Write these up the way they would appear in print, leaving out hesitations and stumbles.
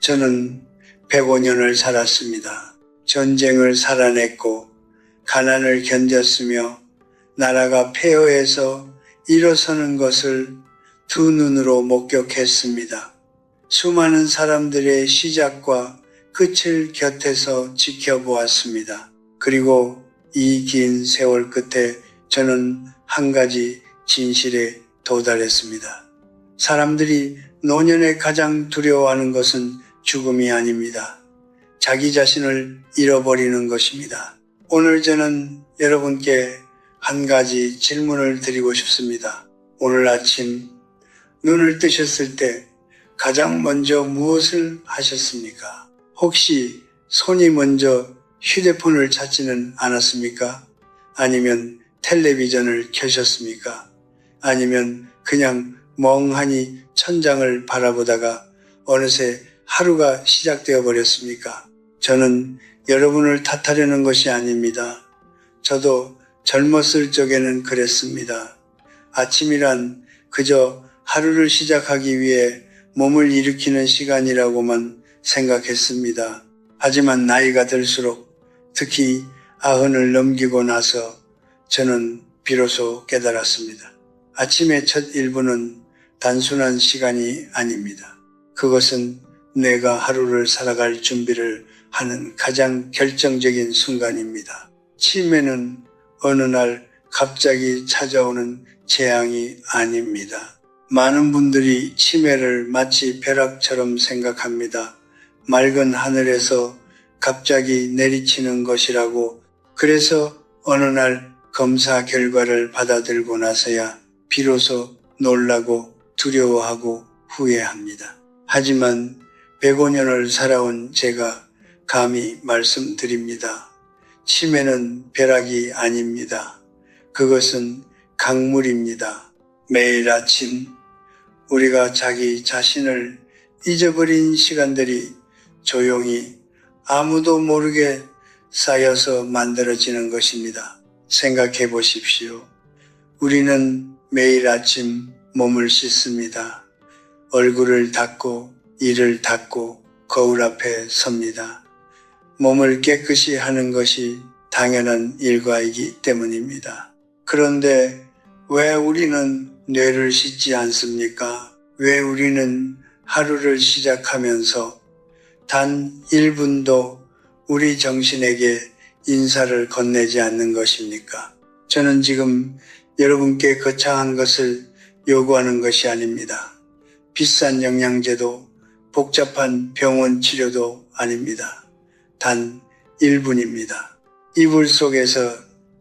저는 105년을 살았습니다. 전쟁을 살아냈고 가난을 견뎠으며 나라가 폐허해서 일어서는 것을 두 눈으로 목격했습니다. 수많은 사람들의 시작과 끝을 곁에서 지켜보았습니다. 그리고 이 긴 세월 끝에 저는 한 가지 진실에 도달했습니다. 사람들이 노년에 가장 두려워하는 것은 죽음이 아닙니다. 자기 자신을 잃어버리는 것입니다. 오늘 저는 여러분께 한 가지 질문을 드리고 싶습니다. 오늘 아침 눈을 뜨셨을 때 가장 먼저 무엇을 하셨습니까? 혹시 손이 먼저 휴대폰을 찾지는 않았습니까? 아니면 텔레비전을 켜셨습니까? 아니면 그냥 멍하니 천장을 바라보다가 어느새 하루가 시작되어 버렸습니까? 저는 여러분을 탓하려는 것이 아닙니다. 저도 젊었을 적에는 그랬습니다. 아침이란 그저 하루를 시작하기 위해 몸을 일으키는 시간이라고만 생각했습니다. 하지만 나이가 들수록 특히 90을 넘기고 나서 저는 비로소 깨달았습니다. 아침의 첫 1분은 단순한 시간이 아닙니다. 그것은 내가 하루를 살아갈 준비를 하는 가장 결정적인 순간입니다. 치매는 어느 날 갑자기 찾아오는 재앙이 아닙니다. 많은 분들이 치매를 마치 벼락처럼 생각합니다. 맑은 하늘에서 갑자기 내리치는 것이라고. 그래서 어느 날 검사 결과를 받아들고 나서야 비로소 놀라고 두려워하고 후회합니다. 하지만 105년을 살아온 제가 감히 말씀드립니다. 치매는 벼락이 아닙니다. 그것은 강물입니다. 매일 아침 우리가 자기 자신을 잊어버린 시간들이 조용히 아무도 모르게 쌓여서 만들어지는 것입니다. 생각해 보십시오. 우리는 매일 아침 몸을 씻습니다. 얼굴을 닦고 이를 닦고 거울 앞에 섭니다. 몸을 깨끗이 하는 것이 당연한 일과이기 때문입니다. 그런데 왜 우리는 뇌를 씻지 않습니까? 왜 우리는 하루를 시작하면서 단 1분도 우리 정신에게 인사를 건네지 않는 것입니까? 저는 지금 여러분께 거창한 것을 요구하는 것이 아닙니다. 비싼 영양제도 복잡한 병원 치료도 아닙니다. 단 1분입니다. 이불 속에서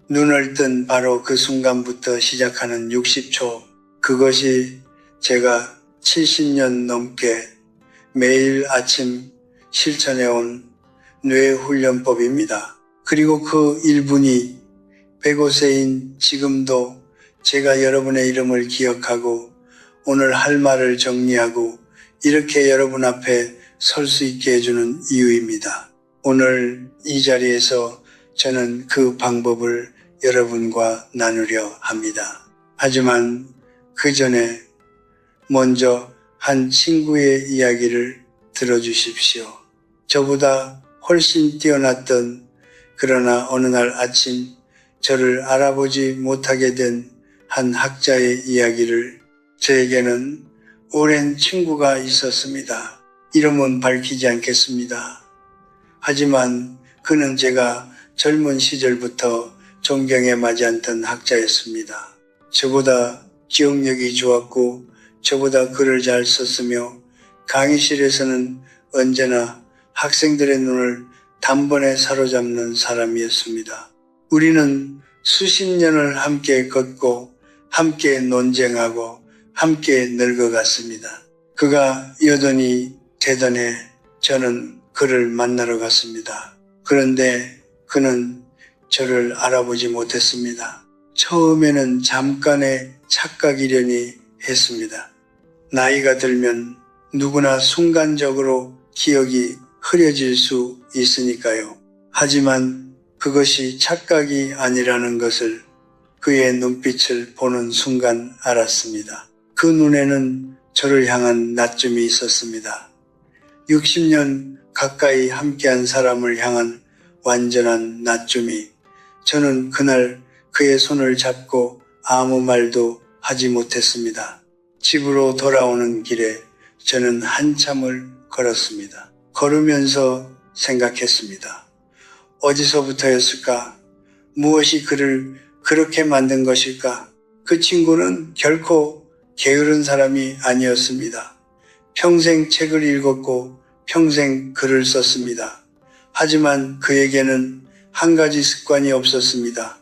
눈을 뜬 바로 그 순간부터 시작하는 60초, 그것이 제가 70년 넘게 매일 아침 실천해온 뇌훈련법입니다. 그리고 그 1분이 105세인 지금도 제가 여러분의 이름을 기억하고 오늘 할 말을 정리하고 이렇게 여러분 앞에 설 수 있게 해주는 이유입니다. 오늘 이 자리에서 저는 그 방법을 여러분과 나누려 합니다. 하지만 그 전에 먼저 한 친구의 이야기를 들어주십시오. 저보다 훨씬 뛰어났던, 그러나 어느 날 아침 저를 알아보지 못하게 된 한 학자의 이야기를. 저에게는 오랜 친구가 있었습니다. 이름은 밝히지 않겠습니다. 하지만 그는 제가 젊은 시절부터 존경에 마지 않던 학자였습니다. 저보다 기억력이 좋았고 저보다 글을 잘 썼으며 강의실에서는 언제나 학생들의 눈을 단번에 사로잡는 사람이었습니다. 우리는 수십 년을 함께 걷고 함께 논쟁하고 함께 늙어갔습니다. 그가 여전히 대단해 저는 그를 만나러 갔습니다. 그런데 그는 저를 알아보지 못했습니다. 처음에는 잠깐의 착각이려니 했습니다. 나이가 들면 누구나 순간적으로 기억이 흐려질 수 있으니까요. 하지만 그것이 착각이 아니라는 것을 그의 눈빛을 보는 순간 알았습니다. 그 눈에는 저를 향한 낯쫌이 있었습니다. 60년 가까이 함께한 사람을 향한 완전한 낮춤이 저는 그날 그의 손을 잡고 아무 말도 하지 못했습니다. 집으로 돌아오는 길에 저는 한참을 걸었습니다. 걸으면서 생각했습니다. 어디서부터였을까? 무엇이 그를 그렇게 만든 것일까? 그 친구는 결코 게으른 사람이 아니었습니다. 평생 책을 읽었고 평생 글을 썼습니다. 하지만 그에게는 한 가지 습관이 없었습니다.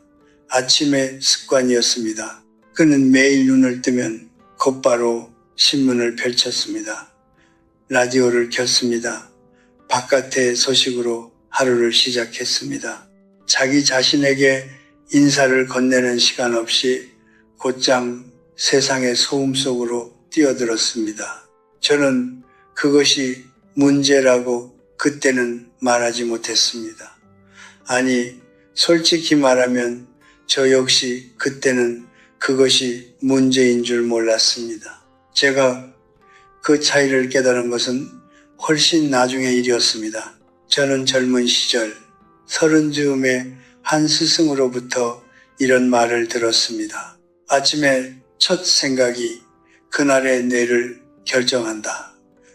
아침의 습관이었습니다. 그는 매일 눈을 뜨면 곧바로 신문을 펼쳤습니다. 라디오를 켰습니다. 바깥의 소식으로 하루를 시작했습니다. 자기 자신에게 인사를 건네는 시간 없이 곧장 세상의 소음 속으로 뛰어들었습니다. 저는 그것이 문제라고 그때는 말하지 못했습니다. 아니, 솔직히 말하면 저 역시 그때는 그것이 문제인 줄 몰랐습니다. 제가 그 차이를 깨달은 것은 훨씬 나중의 일이었습니다. 저는 젊은 시절 30즈음에 한 스승으로부터 이런 말을 들었습니다. 아침에 첫 생각이 그날의 뇌를 결정한다.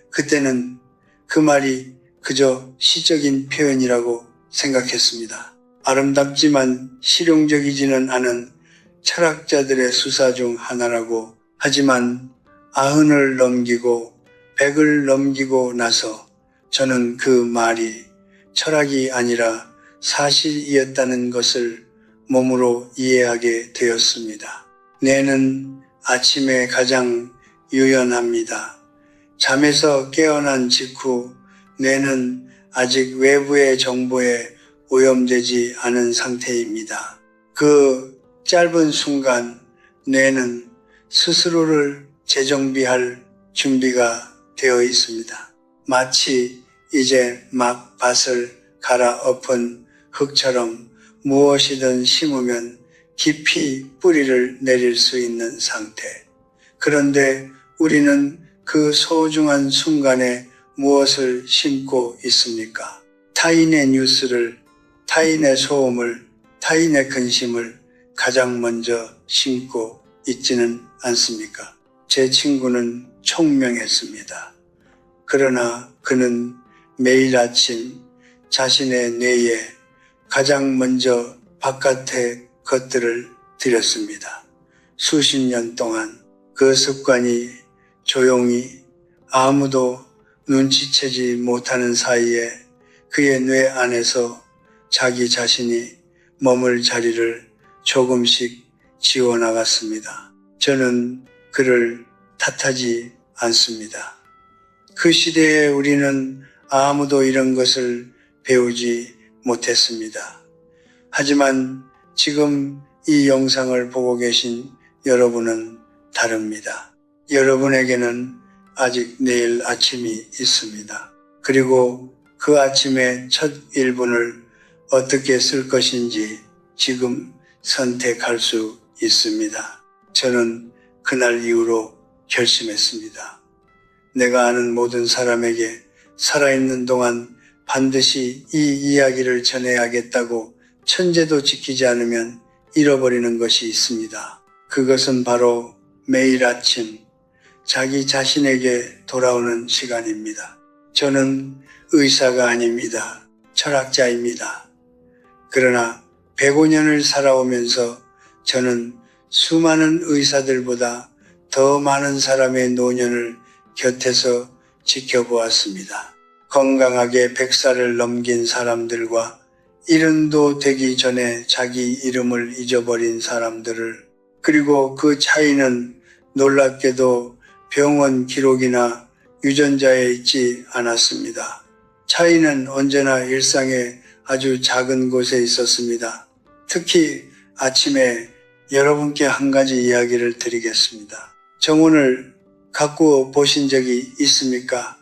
그때는 그 말이 그저 시적인 표현이라고 생각했습니다. 아름답지만 실용적이지는 않은 철학자들의 수사 중 하나라고 하지만 90을 넘기고 100을 넘기고 나서 저는 그 말이 철학이 아니라 사실이었다는 것을 몸으로 이해하게 되었습니다. 뇌는 아침에 가장 유연합니다. 잠에서 깨어난 직후 뇌는 아직 외부의 정보에 오염되지 않은 상태입니다. 그 짧은 순간 뇌는 스스로를 재정비할 준비가 되어 있습니다. 마치 이제 막 밭을 갈아엎은 흙처럼 무엇이든 심으면 깊이 뿌리를 내릴 수 있는 상태. 그런데 우리는 그 소중한 순간에 무엇을 심고 있습니까? 타인의 뉴스를, 타인의 소음을, 타인의 근심을 가장 먼저 심고 있지는 않습니까? 제 친구는 총명했습니다. 그러나 그는 매일 아침 자신의 뇌에 가장 먼저 바깥의 것들을 들였습니다. 수십 년 동안 그 습관이 조용히 아무도 눈치채지 못하는 사이에 그의 뇌 안에서 자기 자신이 머물 자리를 조금씩 지워나갔습니다. 저는 그를 탓하지 않습니다. 그 시대에 우리는 아무도 이런 것을 배우지 못했습니다. 하지만 지금 이 영상을 보고 계신 여러분은 다릅니다. 여러분에게는 아직 내일 아침이 있습니다. 그리고 그 아침의 첫 1분을 어떻게 쓸 것인지 지금 선택할 수 있습니다. 저는 그날 이후로 결심했습니다. 내가 아는 모든 사람에게 살아있는 동안 반드시 이 이야기를 전해야겠다고 천재도 지키지 않으면 잃어버리는 것이 있습니다. 그것은 바로 매일 아침 자기 자신에게 돌아오는 시간입니다. 저는 의사가 아닙니다. 철학자입니다. 그러나 105년을 살아오면서 저는 수많은 의사들보다 더 많은 사람의 노년을 곁에서 지켜보았습니다. 건강하게 100살을 넘긴 사람들과 70도 되기 전에 자기 이름을 잊어버린 사람들을, 그리고 그 차이는 놀랍게도 병원 기록이나 유전자에 있지 않았습니다. 차이는 언제나 일상의 아주 작은 곳에 있었습니다. 특히 아침에 여러분께 한 가지 이야기를 드리겠습니다. 정원을 가꾸어 보신 적이 있습니까?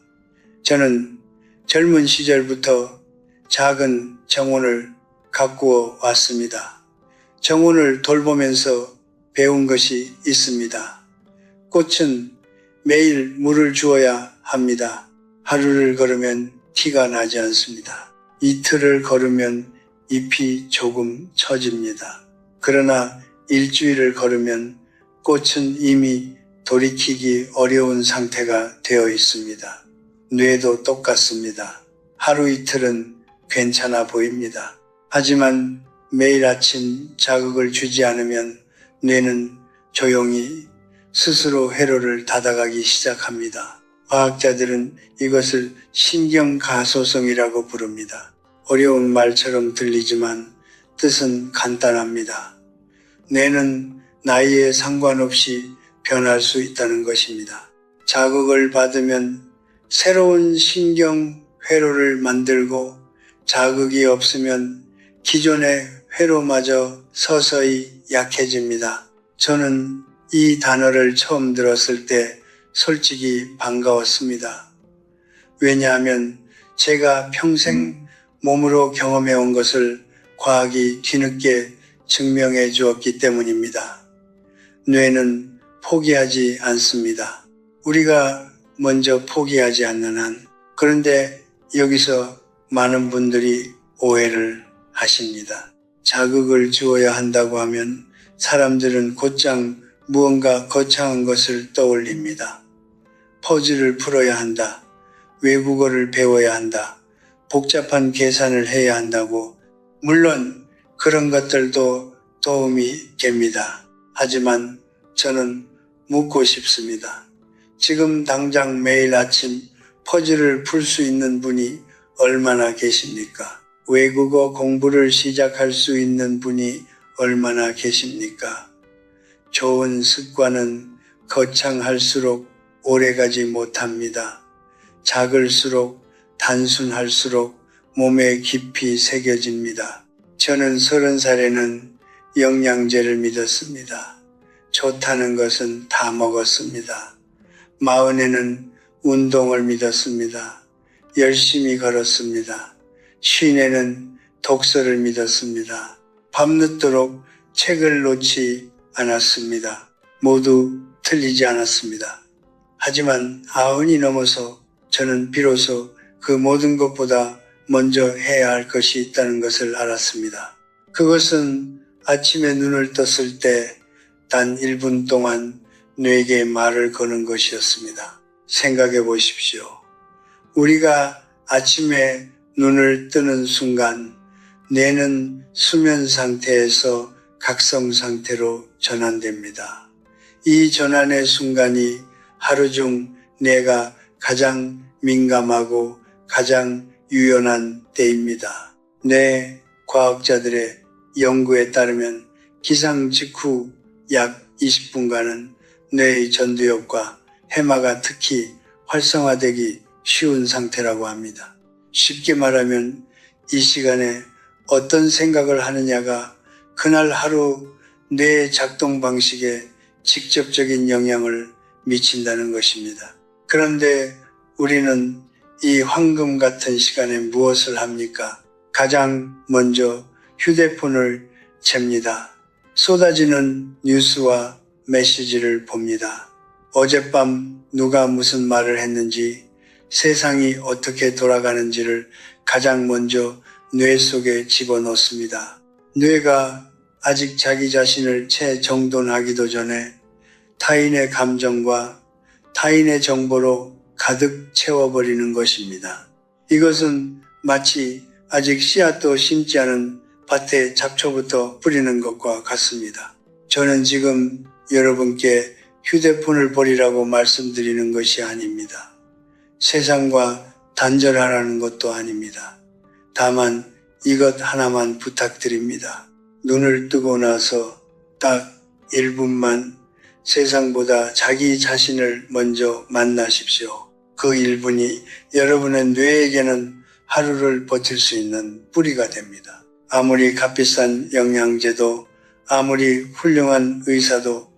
저는 젊은 시절부터 작은 정원을 가꾸어 왔습니다. 정원을 돌보면서 배운 것이 있습니다. 꽃은 매일 물을 주어야 합니다. 하루를 걸으면 티가 나지 않습니다. 이틀을 걸으면 잎이 조금 처집니다. 그러나 일주일을 걸으면 꽃은 이미 돌이키기 어려운 상태가 되어 있습니다. 뇌도 똑같습니다. 하루 이틀은 괜찮아 보입니다. 하지만 매일 아침 자극을 주지 않으면 뇌는 조용히 스스로 회로를 닫아가기 시작합니다. 과학자들은 이것을 신경가소성이라고 부릅니다. 어려운 말처럼 들리지만 뜻은 간단합니다. 뇌는 나이에 상관없이 변할 수 있다는 것입니다. 자극을 받으면 새로운 신경 회로를 만들고 자극이 없으면 기존의 회로마저 서서히 약해집니다. 저는 이 단어를 처음 들었을 때 솔직히 반가웠습니다. 왜냐하면 제가 평생 몸으로 경험해 온 것을 과학이 뒤늦게 증명해 주었기 때문입니다. 뇌는 포기하지 않습니다. 우리가 먼저 포기하지 않는 한. 그런데 여기서 많은 분들이 오해를 하십니다. 자극을 주어야 한다고 하면 사람들은 곧장 무언가 거창한 것을 떠올립니다. 퍼즐을 풀어야 한다. 외국어를 배워야 한다. 복잡한 계산을 해야 한다고. 물론 그런 것들도 도움이 됩니다. 하지만 저는 묻고 싶습니다. 지금 당장 매일 아침 퍼즐을 풀 수 있는 분이 얼마나 계십니까? 외국어 공부를 시작할 수 있는 분이 얼마나 계십니까? 좋은 습관은 거창할수록 오래가지 못합니다. 작을수록 단순할수록 몸에 깊이 새겨집니다. 저는 30살에는 영양제를 믿었습니다. 좋다는 것은 다 먹었습니다. 40에는 운동을 믿었습니다. 열심히 걸었습니다. 50에는 독서를 믿었습니다. 밤늦도록 책을 놓지 않았습니다. 모두 틀리지 않았습니다. 하지만 90이 넘어서 저는 비로소 그 모든 것보다 먼저 해야 할 것이 있다는 것을 알았습니다. 그것은 아침에 눈을 떴을 때 단 1분 동안 뇌에게 말을 거는 것이었습니다. 생각해 보십시오. 우리가 아침에 눈을 뜨는 순간 뇌는 수면 상태에서 각성 상태로 전환됩니다. 이 전환의 순간이 하루 중 뇌가 가장 민감하고 가장 유연한 때입니다. 뇌 과학자들의 연구에 따르면 기상 직후 약 20분간은 뇌의 전두엽과 해마가 특히 활성화되기 쉬운 상태라고 합니다. 쉽게 말하면 이 시간에 어떤 생각을 하느냐가 그날 하루 뇌의 작동 방식에 직접적인 영향을 미친다는 것입니다. 그런데 우리는 이 황금 같은 시간에 무엇을 합니까? 가장 먼저 휴대폰을 잽니다. 쏟아지는 뉴스와 메시지를 봅니다. 어젯밤 누가 무슨 말을 했는지, 세상이 어떻게 돌아가는지를 가장 먼저 뇌 속에 집어넣습니다. 뇌가 아직 자기 자신을 채 정돈하기도 전에 타인의 감정과 타인의 정보로 가득 채워버리는 것입니다. 이것은 마치 아직 씨앗도 심지 않은 밭에 잡초부터 뿌리는 것과 같습니다. 저는 지금 여러분께 휴대폰을 버리라고 말씀드리는 것이 아닙니다. 세상과 단절하라는 것도 아닙니다. 다만 이것 하나만 부탁드립니다. 눈을 뜨고 나서 딱 1분만 세상보다 자기 자신을 먼저 만나십시오. 그 1분이 여러분의 뇌에게는 하루를 버틸 수 있는 뿌리가 됩니다. 아무리 값비싼 영양제도 아무리 훌륭한 의사도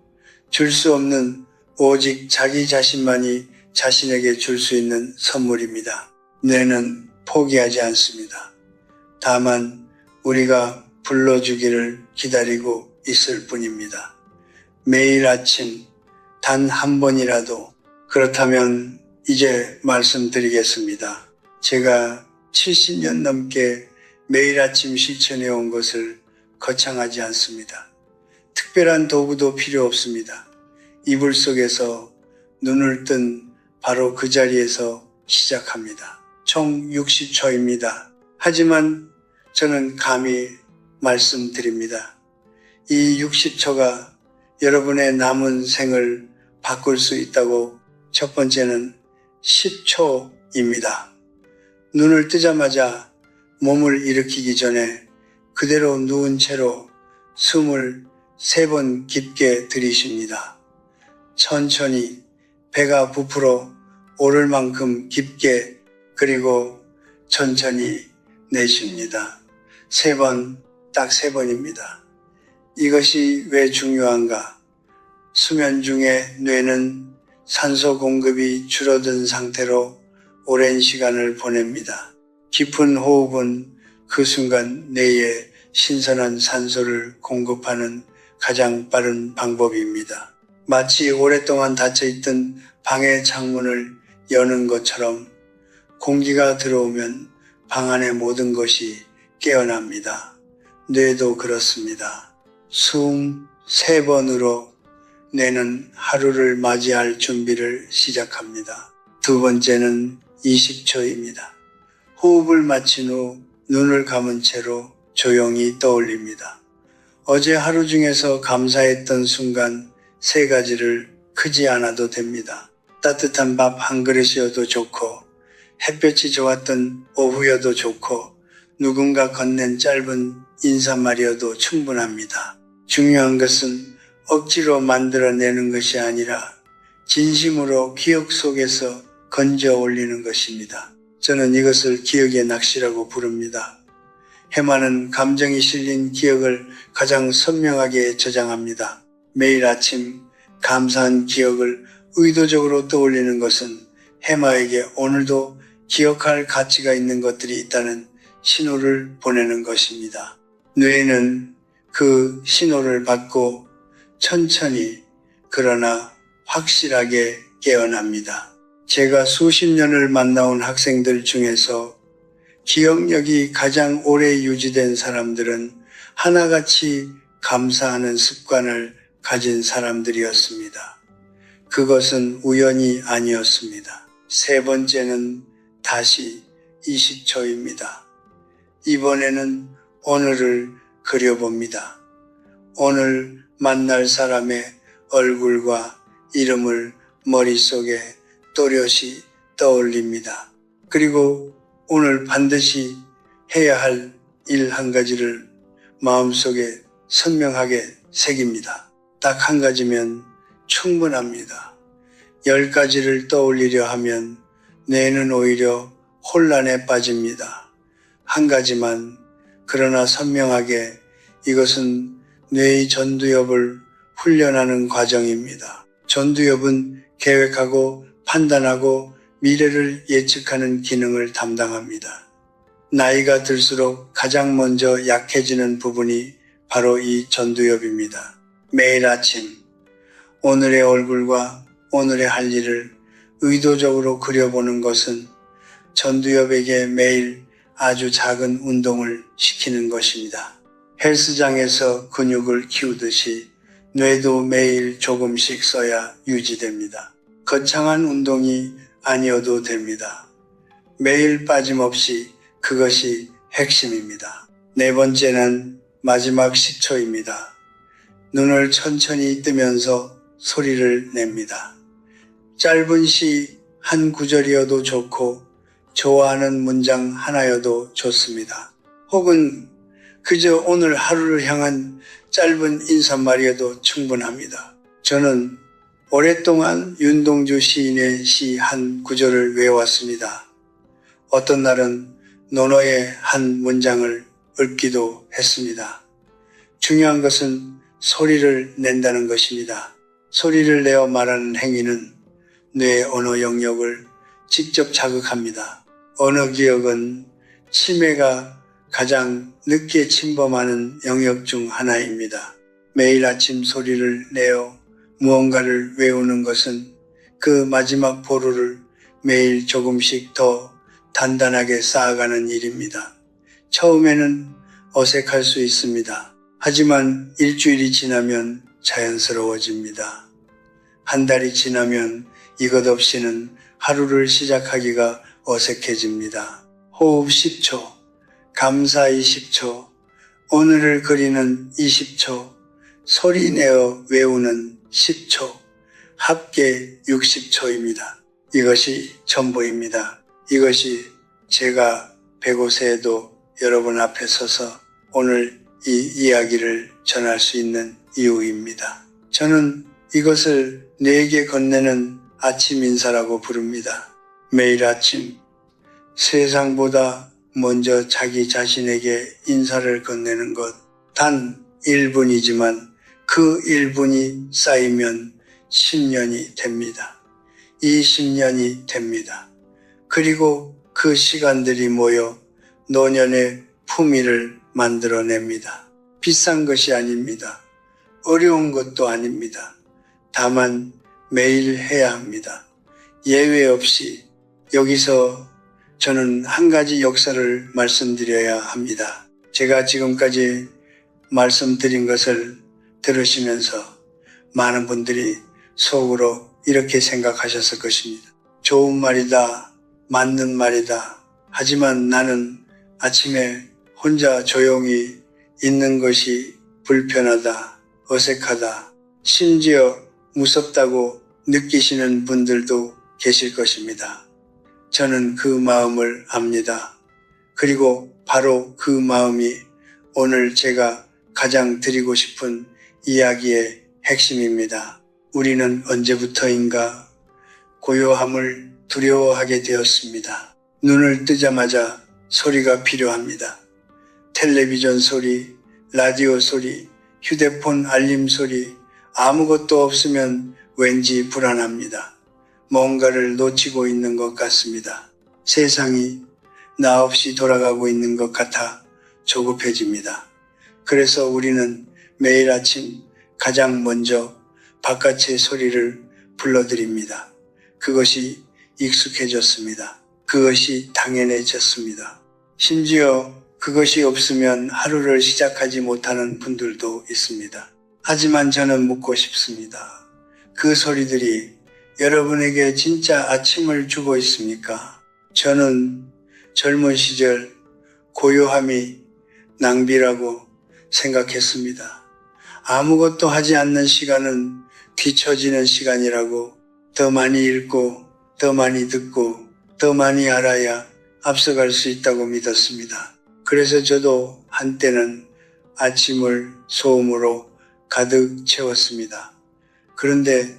줄 수 없는 오직 자기 자신만이 자신에게 줄 수 있는 선물입니다. 뇌는 포기하지 않습니다. 다만 우리가 불러주기를 기다리고 있을 뿐입니다. 매일 아침 단 한 번이라도, 그렇다면 이제 말씀드리겠습니다. 제가 70년 넘게 매일 아침 실천해 온 것을 거창하지 않습니다. 특별한 도구도 필요 없습니다. 이불 속에서 눈을 뜬 바로 그 자리에서 시작합니다. 총 60초입니다. 하지만 저는 감히 말씀드립니다. 이 60초가 여러분의 남은 생을 바꿀 수 있다고. 첫 번째는 10초입니다. 눈을 뜨자마자 몸을 일으키기 전에 그대로 누운 채로 숨을 3번 깊게 들이쉽니다. 천천히 배가 부풀어 오를 만큼 깊게, 그리고 천천히 내쉽니다. 3번, 딱 3번입니다. 이것이 왜 중요한가? 수면 중에 뇌는 산소 공급이 줄어든 상태로 오랜 시간을 보냅니다. 깊은 호흡은 그 순간 뇌에 신선한 산소를 공급하는 가장 빠른 방법입니다. 마치 오랫동안 닫혀있던 방의 창문을 여는 것처럼 공기가 들어오면 방 안의 모든 것이 깨어납니다. 뇌도 그렇습니다. 숨 3번으로 뇌는 하루를 맞이할 준비를 시작합니다. 두 번째는 20초입니다. 호흡을 마친 후 눈을 감은 채로 조용히 떠올립니다. 어제 하루 중에서 감사했던 순간 3가지를 크지 않아도 됩니다. 따뜻한 밥 한 그릇이어도 좋고, 햇볕이 좋았던 오후여도 좋고, 누군가 건넨 짧은 인사말이어도 충분합니다. 중요한 것은 억지로 만들어내는 것이 아니라 진심으로 기억 속에서 건져 올리는 것입니다. 저는 이것을 기억의 낚시라고 부릅니다. 해마는 감정이 실린 기억을 가장 선명하게 저장합니다. 매일 아침 감사한 기억을 의도적으로 떠올리는 것은 해마에게 오늘도 기억할 가치가 있는 것들이 있다는 신호를 보내는 것입니다. 뇌는 그 신호를 받고 천천히, 그러나 확실하게 깨어납니다. 제가 수십 년을 만나온 학생들 중에서 기억력이 가장 오래 유지된 사람들은 하나같이 감사하는 습관을 가진 사람들이었습니다. 그것은 우연이 아니었습니다. 3번째는 다시 20초입니다. 이번에는 오늘을 그려봅니다. 오늘 만날 사람의 얼굴과 이름을 머릿속에 또렷이 떠올립니다. 그리고 오늘 반드시 해야 할 일 한 가지를 마음속에 선명하게 새깁니다. 딱 한 가지면 충분합니다. 10가지를 떠올리려 하면 뇌는 오히려 혼란에 빠집니다. 한 가지만, 그러나 선명하게, 이것은 뇌의 전두엽을 훈련하는 과정입니다. 전두엽은 계획하고 판단하고 미래를 예측하는 기능을 담당합니다. 나이가 들수록 가장 먼저 약해지는 부분이 바로 이 전두엽입니다. 매일 아침 오늘의 얼굴과 오늘의 할 일을 의도적으로 그려보는 것은 전두엽에게 매일 아주 작은 운동을 시키는 것입니다. 헬스장에서 근육을 키우듯이 뇌도 매일 조금씩 써야 유지됩니다. 거창한 운동이 아니어도 됩니다. 매일 빠짐없이, 그것이 핵심입니다. 4번째는 마지막 10초입니다. 눈을 천천히 뜨면서 소리를 냅니다. 짧은 시 한 구절이어도 좋고, 좋아하는 문장 하나여도 좋습니다. 혹은 그저 오늘 하루를 향한 짧은 인사말이어도 충분합니다. 저는 오랫동안 윤동주 시인의 시 한 구절을 외워왔습니다. 어떤 날은 논어의 한 문장을 읊기도 했습니다. 중요한 것은 소리를 낸다는 것입니다. 소리를 내어 말하는 행위는 뇌의 언어 영역을 직접 자극합니다. 언어 기억은 치매가 가장 늦게 침범하는 영역 중 하나입니다. 매일 아침 소리를 내어 무언가를 외우는 것은 그 마지막 보루를 매일 조금씩 더 단단하게 쌓아가는 일입니다. 처음에는 어색할 수 있습니다. 하지만 일주일이 지나면 자연스러워집니다. 한 달이 지나면 이것 없이는 하루를 시작하기가 어색해집니다. 호흡 10초, 감사 20초, 오늘을 그리는 20초, 소리 내어 외우는 10초, 합계 60초입니다. 이것이 전부입니다. 이것이 제가 105세에도 여러분 앞에 서서 오늘 이 이야기를 전할 수 있는 이유입니다. 저는 이것을 내게 건네는 아침 인사라고 부릅니다. 매일 아침 세상보다 먼저 자기 자신에게 인사를 건네는 것 단 1분이지만 그 1분이 쌓이면 10년이 됩니다. 20년이 됩니다. 그리고 그 시간들이 모여 노년의 품위를 만들어냅니다. 비싼 것이 아닙니다. 어려운 것도 아닙니다. 다만 매일 해야 합니다. 예외 없이 여기서 저는 한 가지 역사를 말씀드려야 합니다. 제가 지금까지 말씀드린 것을 들으시면서 많은 분들이 속으로 이렇게 생각하셨을 것입니다. 좋은 말이다. 맞는 말이다. 하지만 나는 아침에 혼자 조용히 있는 것이 불편하다. 어색하다. 심지어 무섭다고 느끼시는 분들도 계실 것입니다. 저는 그 마음을 압니다. 그리고 바로 그 마음이 오늘 제가 가장 드리고 싶은 이야기의 핵심입니다. 우리는 언제부터인가 고요함을 두려워하게 되었습니다. 눈을 뜨자마자 소리가 필요합니다. 텔레비전 소리, 라디오 소리, 휴대폰 알림 소리, 아무것도 없으면 왠지 불안합니다. 뭔가를 놓치고 있는 것 같습니다. 세상이 나 없이 돌아가고 있는 것 같아 조급해집니다. 그래서 우리는 매일 아침 가장 먼저 바깥의 소리를 불러드립니다. 그것이 익숙해졌습니다. 그것이 당연해졌습니다. 심지어 그것이 없으면 하루를 시작하지 못하는 분들도 있습니다. 하지만 저는 묻고 싶습니다. 그 소리들이 여러분에게 진짜 아침을 주고 있습니까? 저는 젊은 시절 고요함이 낭비라고 생각했습니다. 아무것도 하지 않는 시간은 뒤처지는 시간이라고 더 많이 읽고 더 많이 듣고 더 많이 알아야 앞서갈 수 있다고 믿었습니다. 그래서 저도 한때는 아침을 소음으로 가득 채웠습니다. 그런데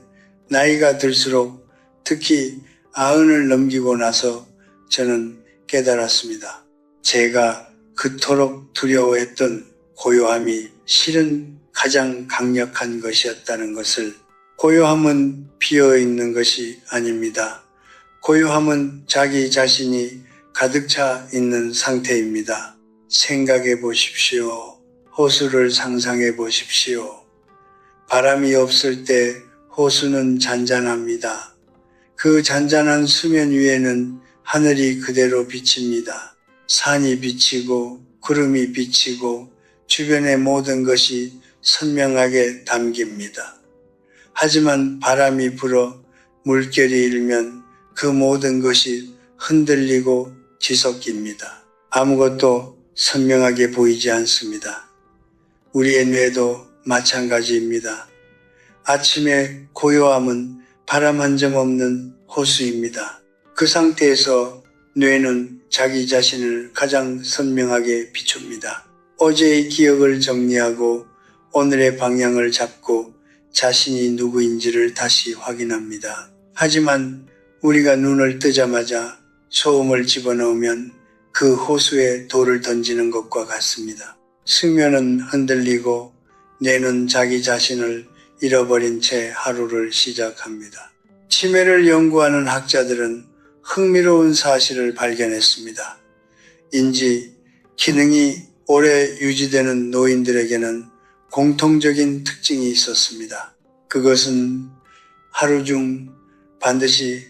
나이가 들수록 특히 90을 넘기고 나서 저는 깨달았습니다. 제가 그토록 두려워했던 고요함이 실은 가장 강력한 것이었다는 것을. 고요함은 비어있는 것이 아닙니다. 고요함은 자기 자신이 가득 차 있는 상태입니다. 생각해 보십시오. 호수를 상상해 보십시오. 바람이 없을 때 호수는 잔잔합니다. 그 잔잔한 수면 위에는 하늘이 그대로 비칩니다. 산이 비치고 구름이 비치고 주변의 모든 것이 선명하게 담깁니다. 하지만 바람이 불어 물결이 일면 그 모든 것이 흔들리고 뒤섞입니다. 아무것도 선명하게 보이지 않습니다. 우리의 뇌도 마찬가지입니다. 아침의 고요함은 바람 한 점 없는 호수입니다. 그 상태에서 뇌는 자기 자신을 가장 선명하게 비춥니다. 어제의 기억을 정리하고 오늘의 방향을 잡고 자신이 누구인지를 다시 확인합니다. 하지만 우리가 눈을 뜨자마자 소음을 집어넣으면 그 호수에 돌을 던지는 것과 같습니다. 수면은 흔들리고 뇌는 자기 자신을 잃어버린 채 하루를 시작합니다. 치매를 연구하는 학자들은 흥미로운 사실을 발견했습니다. 인지 기능이 오래 유지되는 노인들에게는 공통적인 특징이 있었습니다. 그것은 하루 중 반드시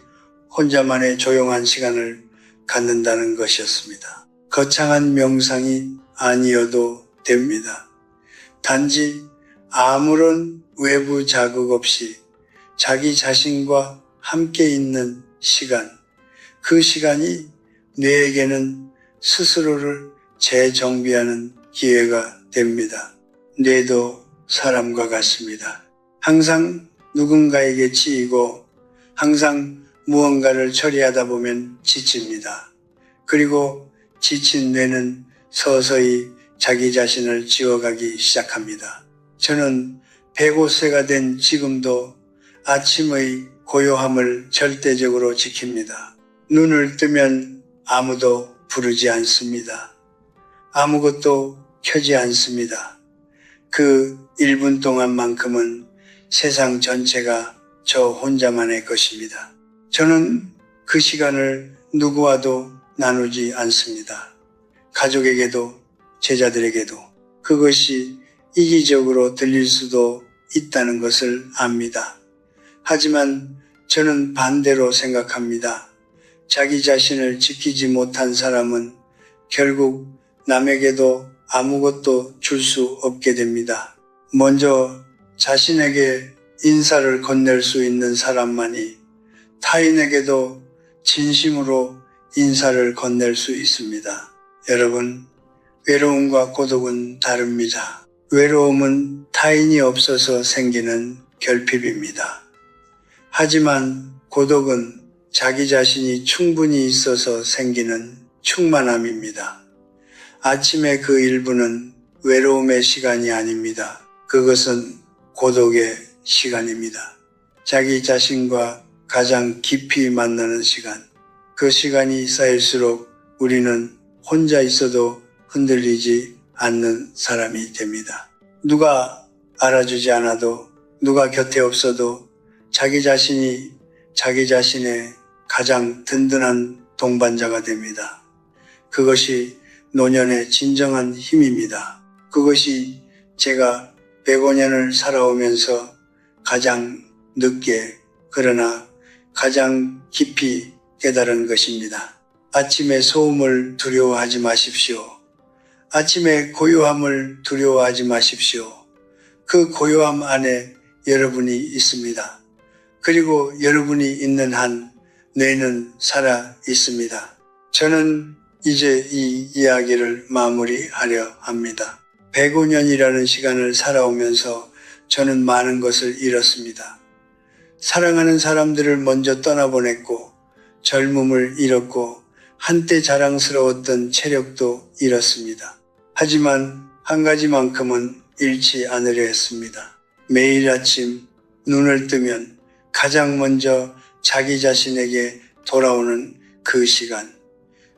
혼자만의 조용한 시간을 갖는다는 것이었습니다. 거창한 명상이 아니어도 됩니다. 단지 아무런 외부 자극 없이 자기 자신과 함께 있는 시간, 그 시간이 뇌에게는 스스로를 재정비하는 기회가 됩니다. 뇌도 사람과 같습니다. 항상 누군가에게 치이고 항상 무언가를 처리하다 보면 지칩니다. 그리고 지친 뇌는 서서히 자기 자신을 지워가기 시작합니다. 저는 105세가 된 지금도 아침의 고요함을 절대적으로 지킵니다. 눈을 뜨면 아무도 부르지 않습니다. 아무것도 켜지 않습니다. 그 1분 동안만큼은 세상 전체가 저 혼자만의 것입니다. 저는 그 시간을 누구와도 나누지 않습니다. 가족에게도 제자들에게도. 그것이 이기적으로 들릴 수도 있다는 것을 압니다. 하지만 저는 반대로 생각합니다. 자기 자신을 지키지 못한 사람은 결국 남에게도 아무것도 줄 수 없게 됩니다. 먼저 자신에게 인사를 건넬 수 있는 사람만이 타인에게도 진심으로 인사를 건넬 수 있습니다. 여러분, 외로움과 고독은 다릅니다. 외로움은 타인이 없어서 생기는 결핍입니다. 하지만 고독은 자기 자신이 충분히 있어서 생기는 충만함입니다. 아침의 그 1분은 외로움의 시간이 아닙니다. 그것은 고독의 시간입니다. 자기 자신과 가장 깊이 만나는 시간. 그 시간이 쌓일수록 우리는 혼자 있어도 흔들리지 않는 사람이 됩니다. 누가 알아주지 않아도, 누가 곁에 없어도 자기 자신이 자기 자신의 가장 든든한 동반자가 됩니다. 그것이 노년의 진정한 힘입니다. 그것이 제가 105년을 살아오면서 가장 늦게, 그러나 가장 깊이 깨달은 것입니다. 아침의 소음을 두려워하지 마십시오. 아침의 고요함을 두려워하지 마십시오. 그 고요함 안에 여러분이 있습니다. 그리고 여러분이 있는 한 뇌는 살아 있습니다. 저는 이제 이 이야기를 마무리하려 합니다. 105년이라는 시간을 살아오면서 저는 많은 것을 잃었습니다. 사랑하는 사람들을 먼저 떠나보냈고, 젊음을 잃었고, 한때 자랑스러웠던 체력도 잃었습니다. 하지만 한 가지만큼은 잃지 않으려 했습니다. 매일 아침 눈을 뜨면 가장 먼저 자기 자신에게 돌아오는 그 시간,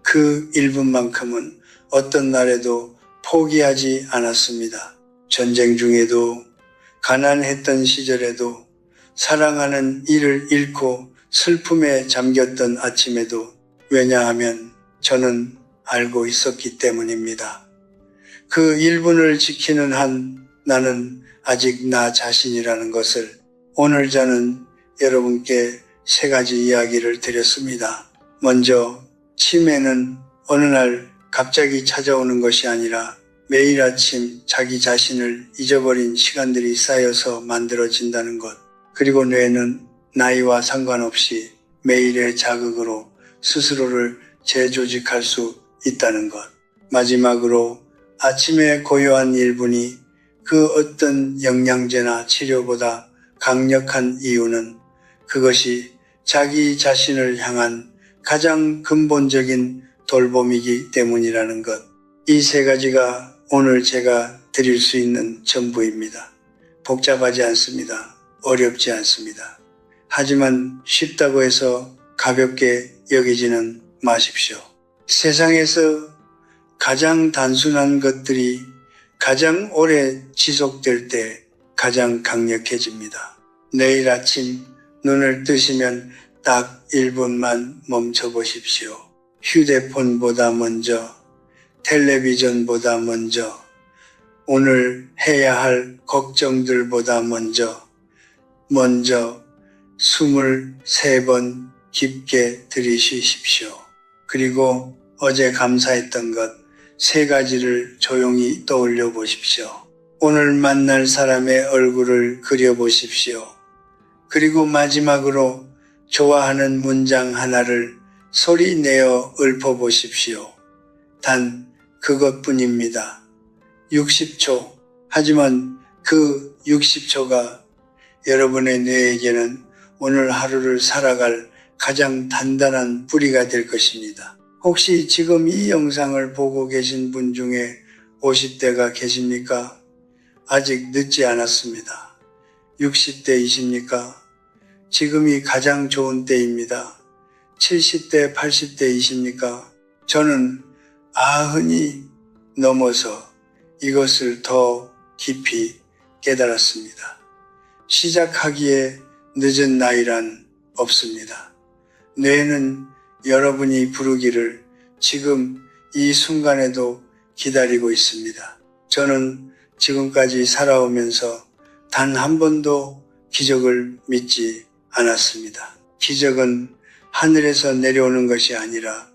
그 1분만큼은 어떤 날에도 포기하지 않았습니다. 전쟁 중에도, 가난했던 시절에도, 사랑하는 이를 잃고 슬픔에 잠겼던 아침에도, 왜냐하면 저는 알고 있었기 때문입니다. 그 1분을 지키는 한 나는 아직 나 자신이라는 것을. 오늘 저는 여러분께 3가지 이야기를 드렸습니다. 먼저 치매는 어느 날 갑자기 찾아오는 것이 아니라 매일 아침 자기 자신을 잊어버린 시간들이 쌓여서 만들어진다는 것. 그리고 뇌는 나이와 상관없이 매일의 자극으로 스스로를 재조직할 수 있다는 것. 마지막으로 아침의 고요한 1분이 그 어떤 영양제나 치료보다 강력한 이유는 그것이 자기 자신을 향한 가장 근본적인 돌봄이기 때문이라는 것. 이 3가지가 오늘 제가 드릴 수 있는 전부입니다. 복잡하지 않습니다. 어렵지 않습니다. 하지만 쉽다고 해서 가볍게 여기지는 마십시오. 세상에서 가장 단순한 것들이 가장 오래 지속될 때 가장 강력해집니다. 내일 아침 눈을 뜨시면 딱 1분만 멈춰 보십시오. 휴대폰보다 먼저, 텔레비전보다 먼저, 오늘 해야 할 걱정들보다 먼저 23번 깊게 들이쉬십시오. 그리고 어제 감사했던 것 3가지를 조용히 떠올려 보십시오. 오늘 만날 사람의 얼굴을 그려보십시오. 그리고 마지막으로 좋아하는 문장 하나를 소리내어 읊어보십시오. 단 그것뿐입니다. 60초. 하지만 그 60초가 여러분의 뇌에게는 오늘 하루를 살아갈 가장 단단한 뿌리가 될 것입니다. 혹시 지금 이 영상을 보고 계신 분 중에 50대가 계십니까? 아직 늦지 않았습니다. 60대이십니까? 지금이 가장 좋은 때입니다. 70대, 80대이십니까? 저는 90이 넘어서 이것을 더 깊이 깨달았습니다. 시작하기에 늦은 나이란 없습니다. 뇌는 여러분이 부르기를 지금 이 순간에도 기다리고 있습니다. 저는 지금까지 살아오면서 단 한 번도 기적을 믿지 않았습니다. 기적은 하늘에서 내려오는 것이 아니라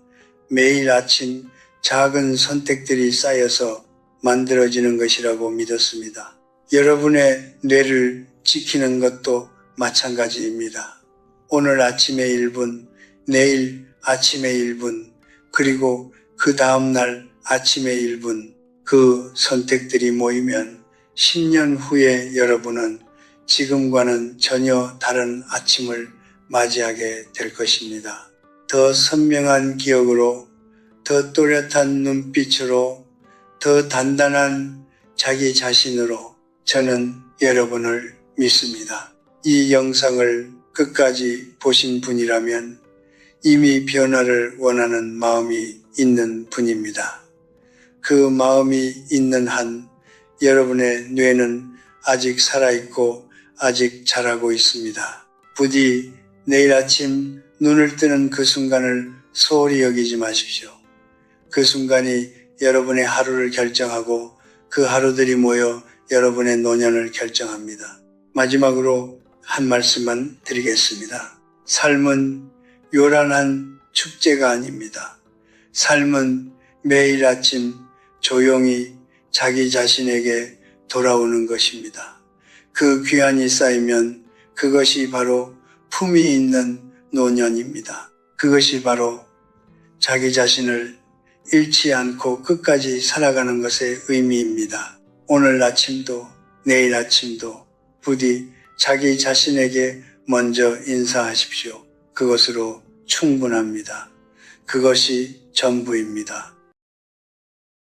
매일 아침 작은 선택들이 쌓여서 만들어지는 것이라고 믿었습니다. 여러분의 뇌를 지키는 것도 마찬가지입니다. 오늘 아침에 1분, 내일 아침에 1분, 그리고 그 다음날 아침에 1분, 그 선택들이 모이면 10년 후에 여러분은 지금과는 전혀 다른 아침을 맞이하게 될 것입니다. 더 선명한 기억으로, 더 또렷한 눈빛으로, 더 단단한 자기 자신으로 저는 여러분을 믿습니다. 이 영상을 끝까지 보신 분이라면 이미 변화를 원하는 마음이 있는 분입니다. 그 마음이 있는 한 여러분의 뇌는 아직 살아있고 아직 자라고 있습니다. 부디 내일 아침 눈을 뜨는 그 순간을 소홀히 여기지 마십시오. 그 순간이 여러분의 하루를 결정하고 그 하루들이 모여 여러분의 노년을 결정합니다. 마지막으로 한 말씀만 드리겠습니다. 삶은 요란한 축제가 아닙니다. 삶은 매일 아침 조용히 자기 자신에게 돌아오는 것입니다. 그 귀환이 쌓이면 그것이 바로 품이 있는 노년입니다. 그것이 바로 자기 자신을 잃지 않고 끝까지 살아가는 것의 의미입니다. 오늘 아침도 내일 아침도 부디 자기 자신에게 먼저 인사하십시오. 그것으로 충분합니다. 그것이 전부입니다.